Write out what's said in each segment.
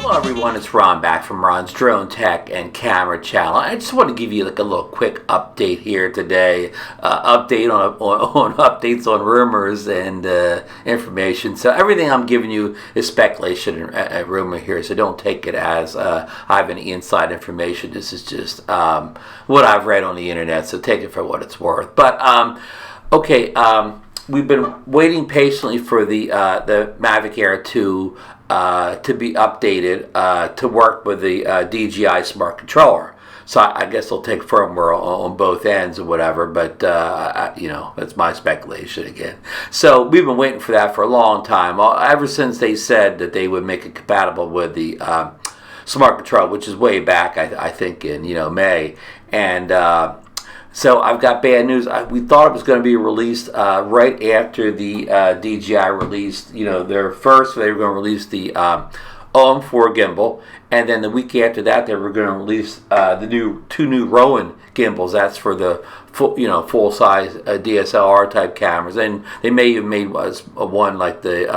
Hello everyone, it's Ron back from Ron's Drone Tech and Camera channel. I just want to give you like a little quick update here today. Update on updates on rumors and information. So everything I'm giving you is speculation and rumor here. So don't take it as I have any inside information. This is just what I've read on the internet. So take it for what it's worth. But okay. We've been waiting patiently for the Mavic Air 2 to be updated to work with the DJI Smart Controller. So I guess they'll take firmware on both ends or whatever, but that's my speculation again. So we've been waiting for that for a long time, ever since they said that they would make it compatible with the Smart Controller, which is way back, I think, in May. And so I've got bad news. We thought it was going to be released right after the DJI released, their first. They were going to release the OM4 gimbal, and then the week after that, they were going to release the two new Ronin gimbals. That's for the full size DSLR type cameras, and they may have made one like the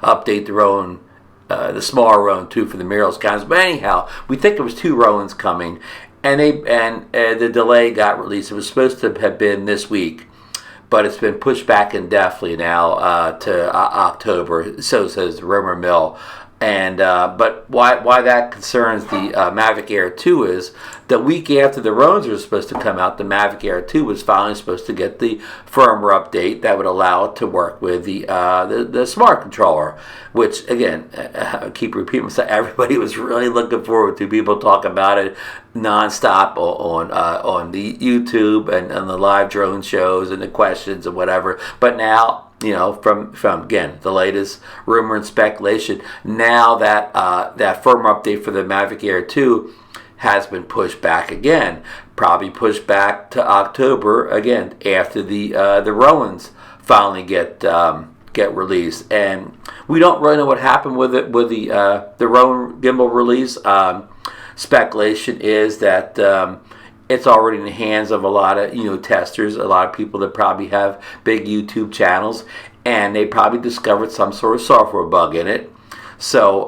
update the Ronin. The smaller Ronin 2 for the mirrorless cameras. But anyhow, we think it was two Ronins coming. And the delay got released. It was supposed to have been this week, but it's been pushed back indefinitely now to October. So says the rumor mill. And but why that concerns the Mavic Air 2 is the week after the Ronins were supposed to come out, the Mavic Air 2 was finally supposed to get the firmware update that would allow it to work with the smart controller, which again, I keep repeating myself, everybody was really looking forward to. People talk about it nonstop on the YouTube and on the live drone shows and the questions and whatever. But now, from again the latest rumor and speculation, now that that firmware update for the Mavic Air 2 has been pushed back again, probably pushed back to October again after the Ronins finally get released. And we don't really know what happened with it with the Ronin gimbal release. Speculation is that it's already in the hands of a lot of testers, a lot of people that probably have big YouTube channels, and they probably discovered some sort of software bug in it. So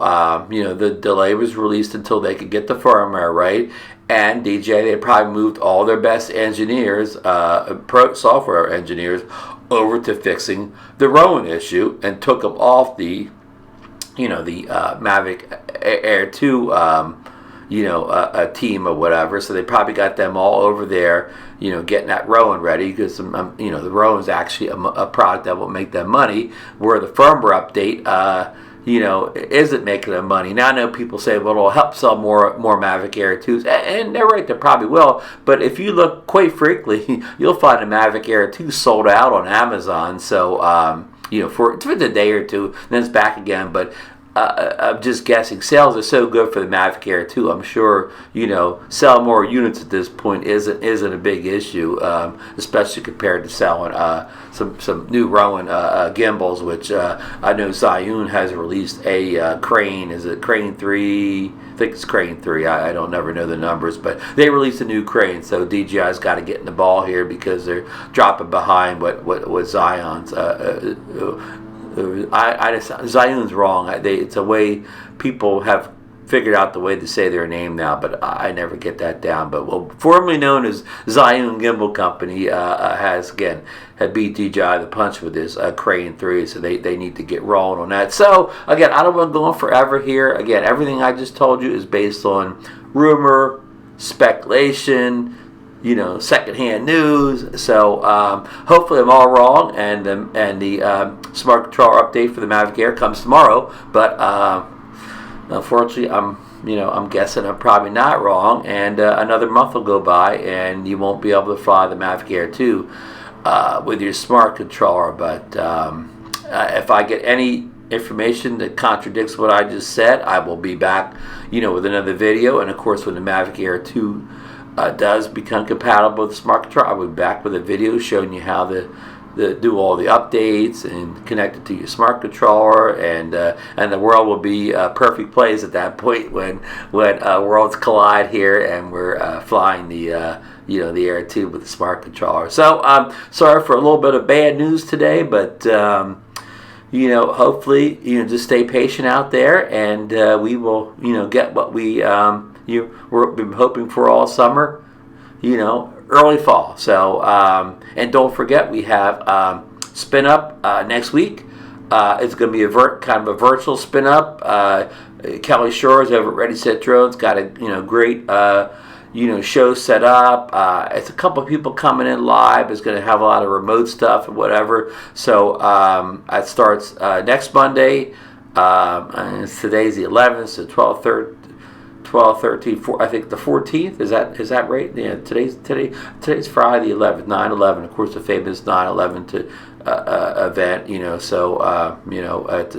the delay was released until they could get the firmware right, and DJI, they probably moved all their best engineers, software engineers, over to fixing the Ronin issue and took them off the Mavic Air 2 a team or whatever. So they probably got them all over there, getting that Ronin ready, because the Ronin is actually a product that will make them money, where the firmware update isn't making them money. Now I know people say, well, it'll help sell more Mavic Air 2s, and they're right, they probably will. But if you look, quite frankly, you'll find the Mavic Air 2 sold out on Amazon. So for a day or two, then it's back again. But I'm just guessing. Sales are so good for the Mavic Air 2. I'm sure sell more units at this point isn't a big issue, especially compared to selling some new Ronin gimbals, which I know Zhiyun has released a Crane. Is it Crane 3? I think it's Crane 3. I don't never know the numbers, but they released a new Crane. So DJI's got to get in the ball here, because they're dropping behind what Zhiyun's. Zhiyun's wrong. It's a way people have figured out the way to say their name now, but I never get that down. But formerly known as Zhiyun Gimbal Company, had beat DJI the punch with this Crane 3, so they need to get rolling on that. So again, I don't want to go on forever here. Again, everything I just told you is based on rumor, speculation, secondhand news. So hopefully I'm all wrong, and the smart controller update for the Mavic Air comes tomorrow. But unfortunately, I'm guessing I'm probably not wrong, and another month will go by, and you won't be able to fly the Mavic Air 2 with your smart controller. But if I get any information that contradicts what I just said, I will be back, with another video. And of course, when the Mavic Air 2 does become compatible with the smart controller, I'll be back with a video showing you how to do all the updates and connect it to your smart controller, and the world will be a perfect place at that point when worlds collide here, and we're flying the Air 2 with the smart controller. So sorry for a little bit of bad news today, but hopefully, just stay patient out there, and we will, get what we're been hoping for all summer, early fall. So, and don't forget, we have Spin Up next week. It's going to be kind of a virtual Spin Up. Kelly Shores over at Ready Set Drones got a great show set up. It's a couple of people coming in live. It's going to have a lot of remote stuff and whatever. So it starts next Monday. And today's the 11th, so 12, 13, I think the 14th. Is that right? Yeah. Today's Friday the 11th, 9/11. Of course, the famous 9/11 event. So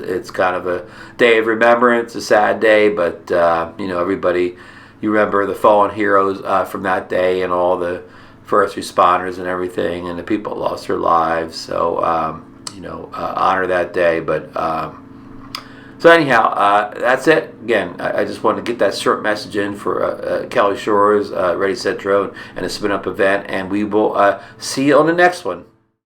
it's kind of a day of remembrance, a sad day, but everybody, you remember the fallen heroes from that day, and all the first responders and everything, and the people that lost their lives. So honor that day. But so anyhow, that's it. Again, I just wanted to get that short message in for Kelly Shores, Ready Set Drone, and a Spin Up event, and we will see you on the next one.